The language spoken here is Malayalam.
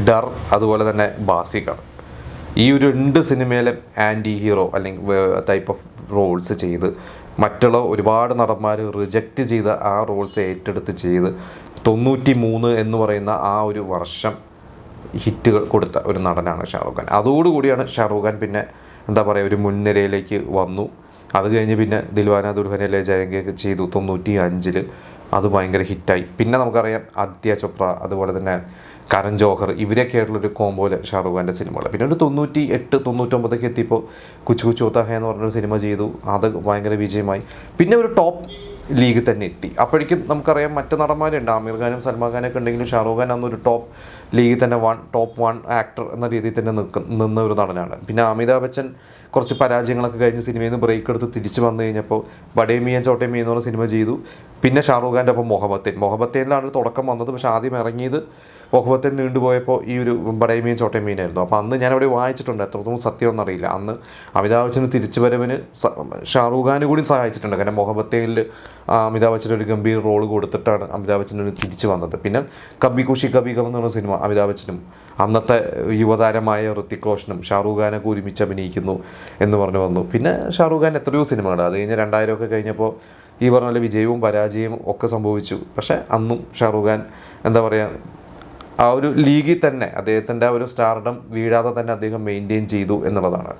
ഡർ, അതുപോലെ തന്നെ ബാസിഗർ. ഈ ഒരു 2 സിനിമയിലും ആൻറ്റി ഹീറോ അല്ലെങ്കിൽ ടൈപ്പ് ഓഫ് റോൾസ് ചെയ്ത് മറ്റുള്ള ഒരുപാട് നടന്മാർ റിജക്റ്റ് ചെയ്ത ആ റോൾസ് ഏറ്റെടുത്ത് ചെയ്ത് 93 എന്ന് പറയുന്ന ആ ഒരു വർഷം ഹിറ്റുകൾ കൊടുത്ത ഒരു നടനാണ് ഷാറൂഖ് ഖാൻ. അതോടുകൂടിയാണ് ഷാറൂഖ് ഖാൻ പിന്നെ എന്താ പറയുക ഒരു മുൻനിരയിലേക്ക് വന്നു. അത് കഴിഞ്ഞ് പിന്നെ ദിൽവാന ദുൽഹനിയ ലേ ജായേംഗെ ചെയ്തു 95. അത് ഭയങ്കര ഹിറ്റായി. പിന്നെ നമുക്കറിയാം ആദിത്യ ചോപ്ര, അതുപോലെ തന്നെ കരൺ ജോഹർ, ഇവരൊക്കെ ആയിട്ടുള്ളൊരു കോമ്പോയില് ഷാറൂഖ് ഖാൻ്റെ സിനിമകൾ. പിന്നെ ഒരു 98, 99 എത്തിയപ്പോൾ കുച്ച് കുച്ച് ഹോത്താ ഹൈ എന്ന് പറഞ്ഞൊരു സിനിമ ചെയ്തു. അത് ഭയങ്കര വിജയമായി. പിന്നെ ഒരു ടോപ്പ് ലീഗ് തന്നെ എത്തി. അപ്പോഴേക്കും നമുക്കറിയാം മറ്റു നടന്മാരുണ്ട്, ആമിർ ഖാനും സൽമാൻ ഖാനൊക്കെ ഉണ്ടെങ്കിലും ഷാറൂഖ് ഖാൻ അന്നൊരു ടോപ്പ് ലീഗിൽ തന്നെ ടോപ്പ് 1 ആക്ടർ എന്ന രീതിയിൽ തന്നെ നിന്ന ഒരു നടനാണ്. പിന്നെ അമിതാഭ് ബച്ചൻ കുറച്ച് പരാജയങ്ങളൊക്കെ കഴിഞ്ഞ് സിനിമയിൽ നിന്ന് ബ്രേക്ക് എടുത്ത് തിരിച്ച് വന്നു കഴിഞ്ഞപ്പോൾ ബഡേ മിയാൻ ചോട്ടെ മിയാൻ എന്ന് പറഞ്ഞ സിനിമ ചെയ്തു. പിന്നെ ഷാറൂഖ് ഖാൻ്റെ ഒപ്പം മൊഹബത്തേനിലാണ് തുടക്കം വന്നത്. പക്ഷേ ആദ്യം ഇറങ്ങിയത് മൊഹബത്തേൻ നീണ്ടുപോയപ്പോൾ ഈ ഒരു ബഡേ മിയാൻ ചോട്ടെ മീനായിരുന്നു. അപ്പോൾ അന്ന് ഞാനവിടെ വായിച്ചിട്ടുണ്ട്, എത്രത്തോളം സത്യമൊന്നും അറിയില്ല. അന്ന് അമിതാഭ് ബച്ചന് തിരിച്ചു വരവിന് ഷാറൂഖ് ഖാൻ കൂടി സഹായിച്ചിട്ടുണ്ട്. കാരണം മൊഹബത്തേനിൽ അമിതാഭ് ബച്ചന് ഒരു ഗംഭീര റോൾ കൊടുത്തിട്ടാണ് അമിതാഭ് ബച്ചന് തിരിച്ചു വന്നത്. പിന്നെ കബി ഖുഷി കബി ഗം എന്ന് പറഞ്ഞ സിനിമ അമിതാഭ് ബച്ചനും അന്നത്തെ യുവതാരമായ ഋത്തിക് റോഷനും ഷാറൂഖ് ഖാനൊക്കെ ഒരുമിച്ച് അഭിനയിക്കുന്നു എന്ന് പറഞ്ഞു വന്നു. പിന്നെ ഷാറൂഖ് ഖാൻ എത്രയോ സിനിമകൾ, അത് കഴിഞ്ഞ് 2000 ഒക്കെ കഴിഞ്ഞപ്പോൾ ഈ പറഞ്ഞ പോലെ വിജയവും പരാജയവും ഒക്കെ സംഭവിച്ചു. പക്ഷേ അന്നും ഷാറൂഖ് ഖാൻ എന്താ പറയുക ആ ഒരു ലീഗിൽ തന്നെ അദ്ദേഹത്തിൻ്റെ ആ ഒരു സ്റ്റാർഡം വീഴാതെ തന്നെ അദ്ദേഹം മെയിൻറ്റെയിൻ ചെയ്തു എന്നുള്ളതാണ്.